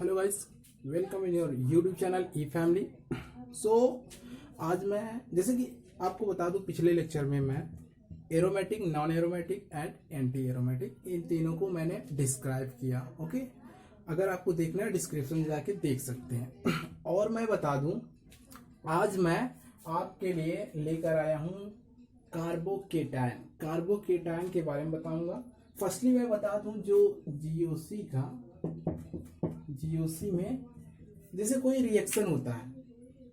Hello guys, welcome in your YouTube channel E family. So आज मैं जैसे कि आपको बता दूं, पिछले लेक्चर में मैं aromatic, non aromatic and anti aromatic in तीनों को मैंने डिस्क्राइब किया। ओके, अगर आपको देखना है डिस्क्रिप्शन में जाके देख सकते हैं। और मैं बता दूं, आज मैं आपके लिए लेकर आया हूं कार्बोकेटायन। कार्बोकेटायन के बारे में बताऊंगा। फर्स्टली मैं बता दूं, जो जीओसी में जैसे कोई रिएक्शन होता है,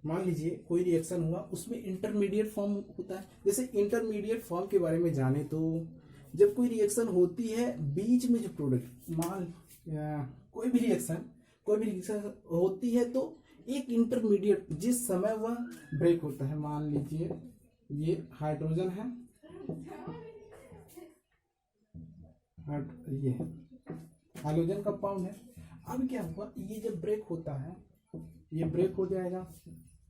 मान लीजिए कोई रिएक्शन हुआ, उसमें इंटरमीडिएट फॉर्म होता है। जैसे इंटरमीडिएट फॉर्म के बारे में जाने तो जब कोई रिएक्शन होती है, बीच में जो प्रोडक्ट कोई भी रिएक्शन होती है तो एक इंटरमीडिएट जिस समय वह ब्रेक होता है, मान लीजिए ये हाइड्रोजन है, ये हाइड्रोजन कंपाउंड है। अब क्या हुआ, ये जब ब्रेक होता है, ये ब्रेक हो जाएगा।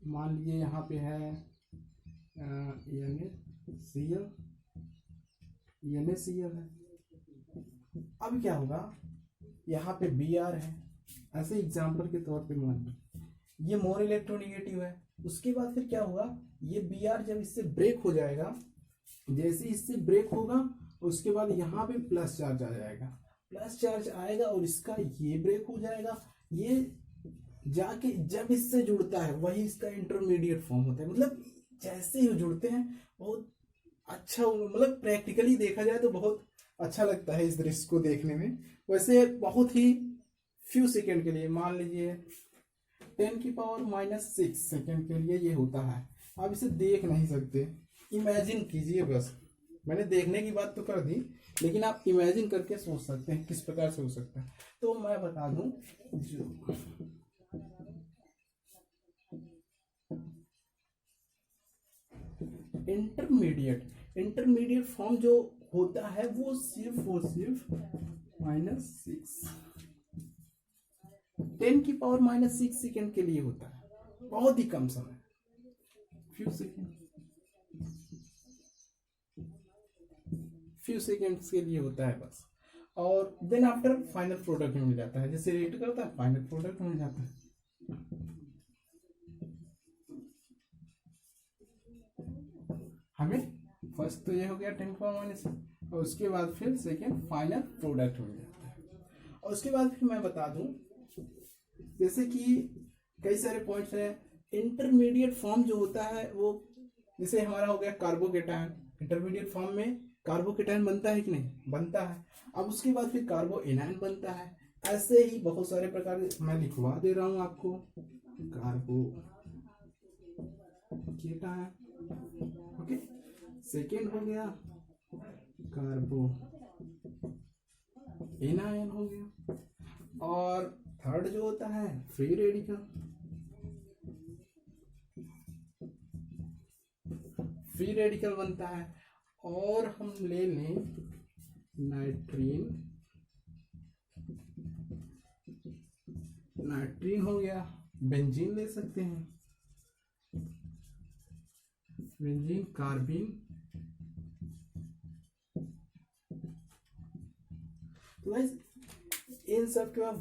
मान लीजिए यहाँ पे है NaCl है। अब क्या होगा, यहाँ पे Br है। ऐसे एग्जांपल के तौर पे मान लो ये मोर इलेक्ट्रोनिगेटिव है। उसके बाद फिर क्या होगा, ये Br जब इससे ब्रेक हो जाएगा, जैसे इससे ब्रेक होगा उसके बाद यहाँ पे प्लस चार्ज आ जाएगा। प्लस चार्ज आएगा और इसका ये ब्रेक हो जाएगा। ये जाके जब इससे जुड़ता है वही इसका इंटरमीडिएट फॉर्म होता है। मतलब जैसे ही जुड़ते हैं बहुत अच्छा, मतलब प्रैक्टिकली देखा जाए तो बहुत अच्छा लगता है इस दृश्य को देखने में। वैसे बहुत ही फ्यू सेकेंड के लिए, मान लीजिए 10⁻⁻6 सेकेंड के लिए ये होता है। आप इसे देख नहीं सकते, इमेजिन कीजिए बस। मैंने देखने की बात तो कर दी, लेकिन आप इमेजिन करके सोच सकते हैं किस प्रकार से हो सकता है। तो मैं बता दूं, जो इंटरमीडिएट फॉर्म जो होता है वो सिर्फ और सिर्फ -6 10⁻⁻6 सेकेंड के लिए होता है। बहुत ही कम समय, फ्यू सेकेंड्स के लिए होता है बस। और देन आफ्टर फाइनल प्रोडक्ट मिल जाता है। जैसे रिएक्ट करता है, फाइनल प्रोडक्ट मिल जाता है। हमें फर्स्ट तो ये हो गया 10⁻⁻6 और उसके बाद फिर सेकेंड फाइनल प्रोडक्ट मिल जाता है। और उसके बाद फिर मैं बता दूं, जैसे कि कई सारे पॉइंट्स हैं। इंटरमीडिएट फॉर्म जो होता है वो, जैसे हमारा हो गया कार्बोकेटायन। इंटरमीडिएट फॉर्म में कार्बोकेटायन बनता है कि नहीं, बनता है। अब उसके बाद फिर कार्बो एनायन बनता है। ऐसे ही बहुत सारे प्रकार, मैं लिखवा दे रहा हूं आपको। कार्बोकेटायन, ओके, सेकेंड हो गया कार्बो एनायन हो गया। और थर्ड जो होता है फ्री रेडिकल बनता है। और हम ले लें नाइट्रीन हो गया। बेंजीन ले सकते हैं, बेंजीन, कार्बीन। तो गाइस इन सब के बाद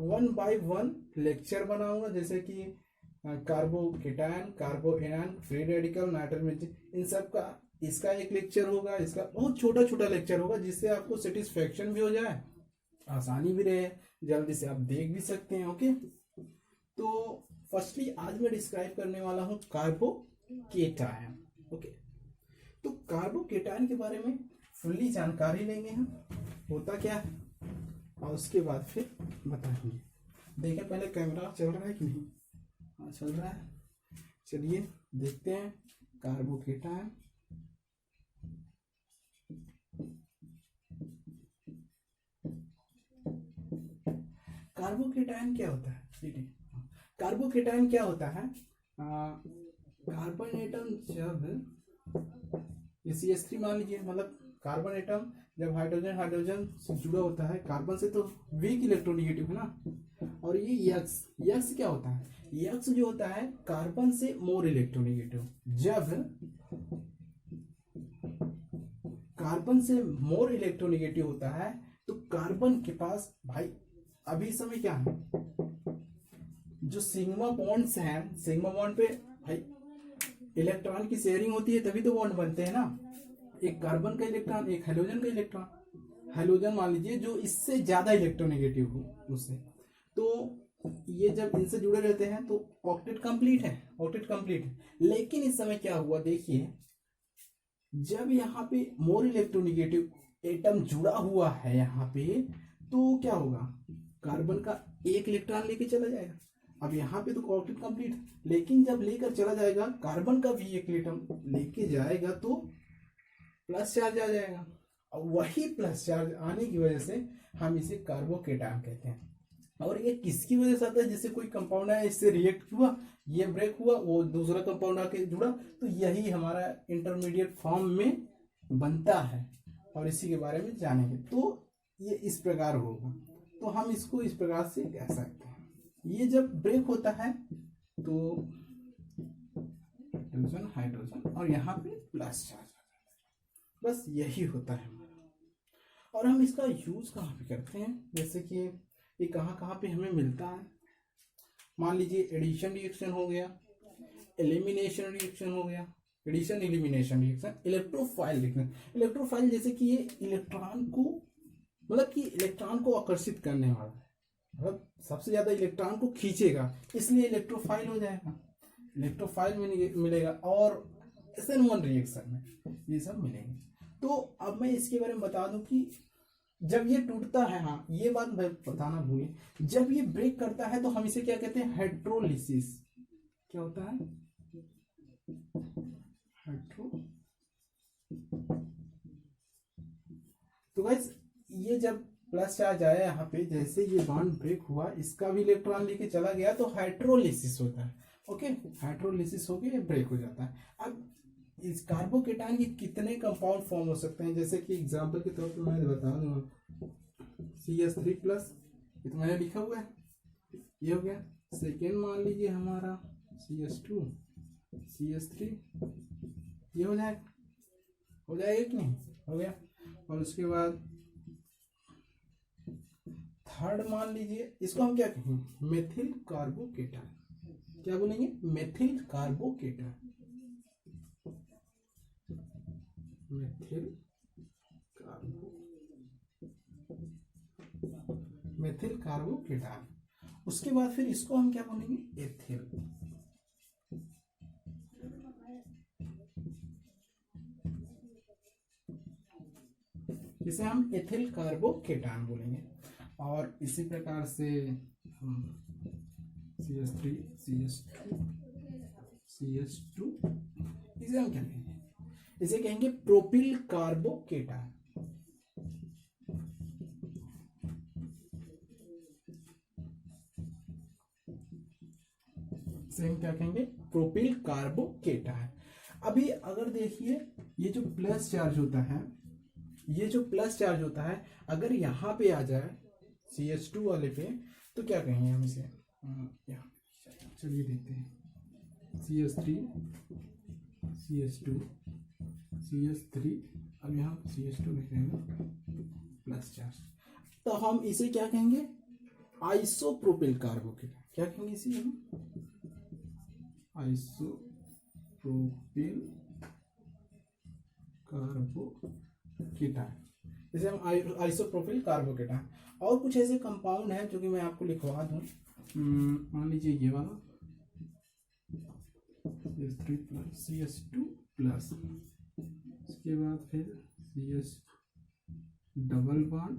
1 बाय 1 लेक्चर बनाऊंगा, जैसे कि carbocation, कार्बो anion, free radical, nitrogen, इन सब का इसका एक लेक्चर होगा। इसका बहुत छोटा छोटा लेक्चर होगा, जिससे आपको सेटिस्फेक्शन भी हो जाए, आसानी भी रहे, जल्दी से आप देख भी सकते हैं। ओके, तो फर्स्टली आज मैं डिस्क्राइब करने वाला हूं कार्बोकेटायन। ओके, तो कार्बोकेटायन के बारे में फुल्ली जानकारी लेंगे हम, होता क्या है, और उसके बाद फिर बताएंगे। देखें पहले कैमरा चल रहा है कि नहीं। हाँ, चल रहा है। चलिए देखते हैं कार्बोकेटायन। कार्बोकेटायन क्या होता है, देखिए कार्बोकेटायन क्या होता है। कार्बन एटम जब CH3 मान लीजिए, मतलब कार्बन एटम जब हाइड्रोजन से जुड़ा होता है, कार्बन से तो वीक इलेक्ट्रोनिगेटिव है ना। और ये यक्स क्या होता है, यक्स जो होता है कार्बन से मोर इलेक्ट्रोनिगेटिव। जब कार्बन से मोर इलेक्ट्रोनिगेटिव होता है तो कार्बन के पास, भाई अभी समय क्या है, जो सिग्मा बॉन्ड्स हैं, सिग्मा बॉन्ड पे भाई इलेक्ट्रॉन की शेयरिंग होती है तभी तो बॉन्ड बनते हैं ना। एक कार्बन का इलेक्ट्रॉन, एक हाइड्रोजन का इलेक्ट्रॉन। हाइड्रोजन मान लीजिए जो इससे ज्यादा इलेक्ट्रोनेगेटिव हो उससे, तो ये जब इनसे जुड़े रहते हैं तो ऑक्टेट कंप्लीट है, ऑक्टेट कंप्लीट है। लेकिन इस समय क्या हुआ देखिए, जब यहाँ पे मोर इलेक्ट्रोनेगेटिव एटम जुड़ा हुआ है यहाँ पे, तो क्या होगा, कार्बन का एक इलेक्ट्रॉन लेके चला जाएगा। अब यहाँ पे तो ऑक्टेट कंप्लीट है, लेकिन जब लेकर चला जाएगा कार्बन का भी एक इलेक्ट्रॉन लेके जाएगा तो प्लस चार्ज आ जाएगा। और वही प्लस चार्ज आने की वजह से हम इसे कार्बोकेटायन कहते हैं। और ये किसकी वजह से आता है, जैसे कोई कंपाउंड है इससे रिएक्ट हुआ, ये ब्रेक हुआ, वो दूसरा कंपाउंड आके जुड़ा, तो यही हमारा इंटरमीडिएट फॉर्म में बनता है। और इसी के बारे में जानेंगे। तो ये इस प्रकार होगा, तो हम इसको इस प्रकार से कह सकते हैं। ये जब ब्रेक होता है तो हाइड्रोजन हाइड्रोजन और यहाँ पे प्लस चार्ज, बस यही होता है हमारा। और हम इसका यूज कहाँ पे करते हैं, जैसे कि ये कहाँ कहाँ पे हमें मिलता है। मान लीजिए एडिशन रिएक्शन हो गया, एलिमिनेशन रिएक्शन हो गया, addition elimination reaction, electrophile reaction. Electrophile जैसे कि ये इलेक्ट्रॉन को, मतलब कि इलेक्ट्रॉन को आकर्षित करने वाला है, मतलब सबसे ज्यादा इलेक्ट्रॉन को खींचेगा, इसलिए इलेक्ट्रोफाइल हो जाएगा, इलेक्ट्रोफाइल मिलेगा। और SN1 रिएक्शन में ये सब मिलेंगे। तो अब मैं इसके बारे में बता दूं कि जब ये टूटता है, हाँ ये बात मैं बताना भूले, जब ये ब्रेक करता है तो हम इसे क्या कहते हैं, हाइड्रोलिसिस। क्या होता है, हाइड्रो। तो गाइस ये जब प्लस चार्ज आया यहाँ पे, जैसे ये बॉन्ड ब्रेक हुआ, इसका भी इलेक्ट्रॉन लेके चला गया तो हाइड्रोलिसिस होता है। ओके, हाइड्रोलिसिस होके ब्रेक हो जाता है। अब इस कार्बोकेटायन के कितने कंपाउंड फॉर्म हो सकते हैं, जैसे कि एग्जांपल के तौर पे मैं बता दूंगा, CH3+, ये तो मैंने लिखा हुआ है, ये हो गया। सेकेंड मान लीजिए हमारा CH2, CH3, ये हो जाएगा, हो जाएगा कि नहीं, हो गया। और उसके बाद थर्ड मान लीजिए, इसको हम क्या कहेंगे, मेथिल कार्बोकेटायन। क्या बोलेंगे, मेथिल कार्बोकेटायन, मेथिल कार्बोकेटायन। उसके बाद फिर इसको हम क्या बोलेंगे, एथिल। इसे हम एथिल कार्बोकेटायन बोलेंगे। और इसी प्रकार से हम CH3, CH2, CH2, इसे हम क्या कहेंगे, इसे कहेंगे प्रोपिल कार्बोकेटायन। इसे हम क्या कहेंगे, प्रोपिल कार्बोकेटायन। अभी अगर देखिए ये जो प्लस चार्ज होता है, ये जो प्लस चार्ज होता है अगर यहाँ पे आ जाए CH2 वाले पे, तो क्या कहेंगे हम इसे, चलिए देखते हैं, CH3, CH2, CH3, अब यहाँ CH2 लिखेंगे प्लस चार्ज, तो हम इसे क्या कहेंगे, आइसोप्रोपिल कार्बोकेटायन। क्या कहेंगे इसे हम, आइसोप्रोपिल कार्बोकेटायन, इसे हम आइसोप्रोपिल कार्बोकेटायन। और कुछ ऐसे कंपाउंड हैं जो कि मैं आपको लिखवा दूं, मान लीजिए ये वाला CH2+, उसके बाद फिर CH डबल बॉन्ड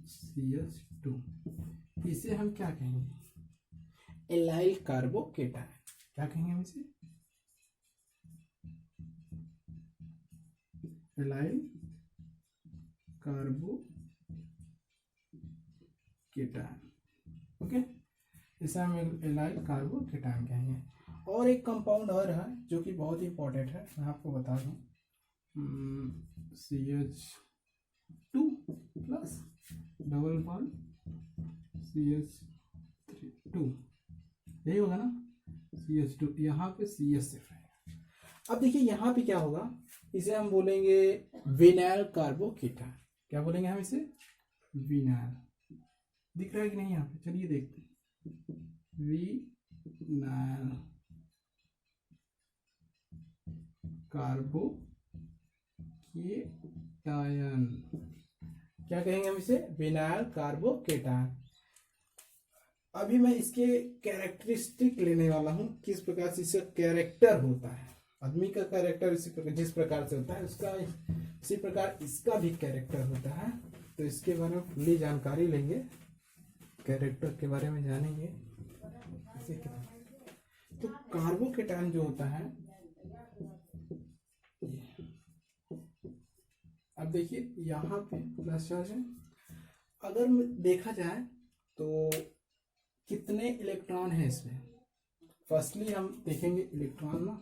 CH2, इसे हम क्या कहेंगे, एलाइल कार्बोकेटायन। क्या कहेंगे हम इसे, एलाइल कार्बोकेटायन। ओके, इसे हम एलाइल कार्बोकेटायन कहेंगे। और एक कंपाउंड और है जो कि बहुत ही इंपॉर्टेंट है, मैं आपको बता दूं, CH2+ डबल बॉन्ड CH3, यही होगा ना, CH2, यहाँ पे CH सिर्फ रहेगा। अब देखिए यहाँ पे क्या होगा, इसे हम बोलेंगे विनाइल कार्बोकेटायन। क्या बोलेंगे हम इसे, विनाइल। दिख रहा है कि नहीं यहाँ पे, चलिए देखते हैं, विनाइल कार्बोकेटायन, क्या कहेंगे हम इसे? Vinyl carbocation. अभी मैं इसके कैरेक्टरिस्टिक लेने वाला हूं, किस प्रकार से इसका कैरेक्टर होता है। आदमी का कैरेक्टर जिस प्रकार से होता है उसका इसी प्रकार इसका भी कैरेक्टर होता है। तो इसके बारे में पूरी जानकारी लेंगे, कैरेक्टर के बारे में जानेंगे। तो कार्बोकेटायन जो होता है, अब देखिए यहाँ पे प्लस चार्ज है। अगर देखा जाए तो कितने इलेक्ट्रॉन है इसमें, फर्स्टली हम देखेंगे इलेक्ट्रॉन ना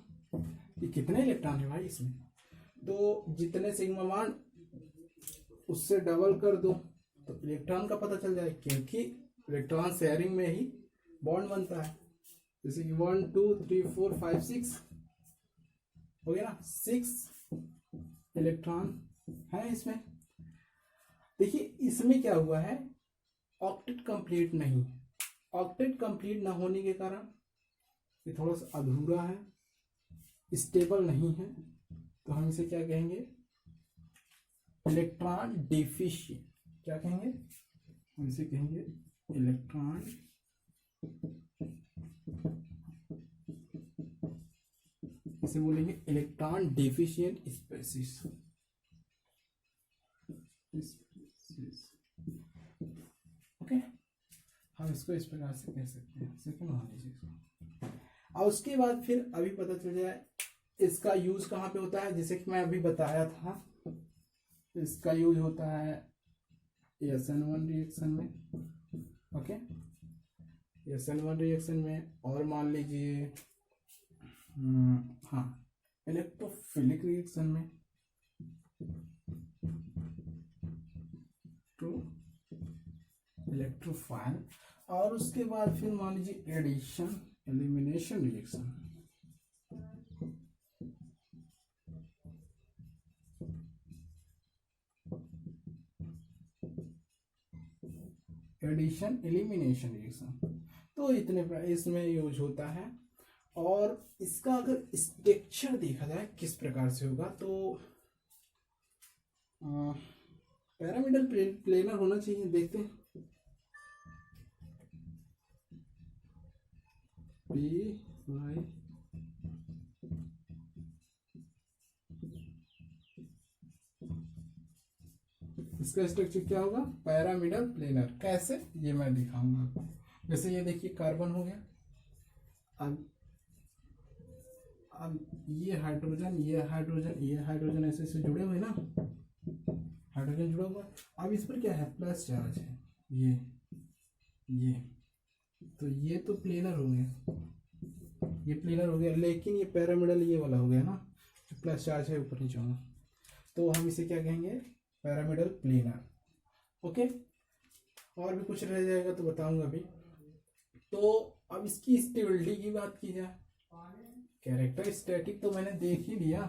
कि कितने इलेक्ट्रॉन है भाई इसमें। तो जितने सिग्मा मान उससे डबल कर दो तो इलेक्ट्रॉन का पता चल जाए, क्योंकि इलेक्ट्रॉन शेयरिंग में ही बॉन्ड बनता है। जैसे कि 1 2 3 4 5 6 हो गया ना, 6 इलेक्ट्रॉन है इसमें। देखिए इसमें क्या हुआ है, ऑक्टेट कंप्लीट नहीं, ऑक्टेट कंप्लीट ना होने के कारण ये थोड़ा सा अधूरा है, स्टेबल नहीं है। तो हम इसे क्या कहेंगे? Electron deficient. क्या कहेंगे? हम इसे कहेंगे इलेक्ट्रॉन इसे बोलेंगे इलेक्ट्रॉन डिफिशिएंट स्पेसीज। ओके, हम इसको इस प्रकार से कह सकते हैं। सेकंड मान लीजिए इसको। और उसके बाद फिर अभी पता चल जाए इसका यूज कहाँ पे होता है। जैसे कि मैं अभी बताया था, इसका यूज होता है SN1 रिएक्शन में। ओके, SN1 रिएक्शन में, और मान लीजिए हाँ इलेक्ट्रोफिलिक रिएक्शन में, टू इलेक्ट्रोफाइल। और उसके बाद फिर मान लीजिए addition elimination reaction. Addition elimination reaction, तो इतने इसमें यूज होता है। और इसका अगर स्ट्रक्चर देखा जाए किस प्रकार से होगा, तो पैरामिडल प्लेनर होना चाहिए। देखते हैं, इसका स्ट्रक्चर क्या होगा? Pyramidal planar. कैसे, ये मैं दिखाऊंगा आपको। जैसे ये देखिए कार्बन हो गया, अब ये हाइड्रोजन ये हाइड्रोजन ये हाइड्रोजन ऐसे ऐसे जुड़े हुए ना, हाइड्रोजन जुड़ा हुआ। अब इस पर क्या है? प्लस चार्ज है। ये तो ये तो प्लेनर हो गया, ये प्लेनर हो गया। लेकिन ये पैरामिडल ये वाला हो गया ना, प्लस चार्ज है ऊपर नीचे होगा। तो हम इसे क्या कहेंगे? Pyramidal planar. ओके, और भी कुछ रह जाएगा तो बताऊंगा अभी। तो अब इसकी स्टेबिलिटी की बात की जाए, कैरेक्टर स्टैटिक तो मैंने देख ही लिया।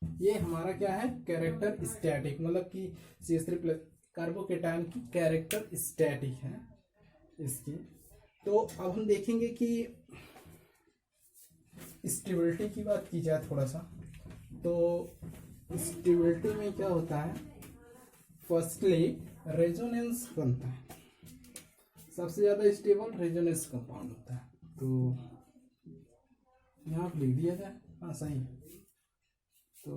ये हमारा क्या है? कैरेक्टर स्टैटिक, मतलब कि CH3+ कार्बोकेटायन की कैरेक्टर स्टैटिक है इसकी। तो अब हम देखेंगे कि स्टेबिलिटी की बात की जाए थोड़ा सा, तो स्टेबिलिटी में क्या होता है? फर्स्टली रेजोनेंस बनता है, सबसे ज्यादा स्टेबल रेजोनेंस कंपाउंड होता है। तो यहाँ लिख दिया जाए, हाँ सही। तो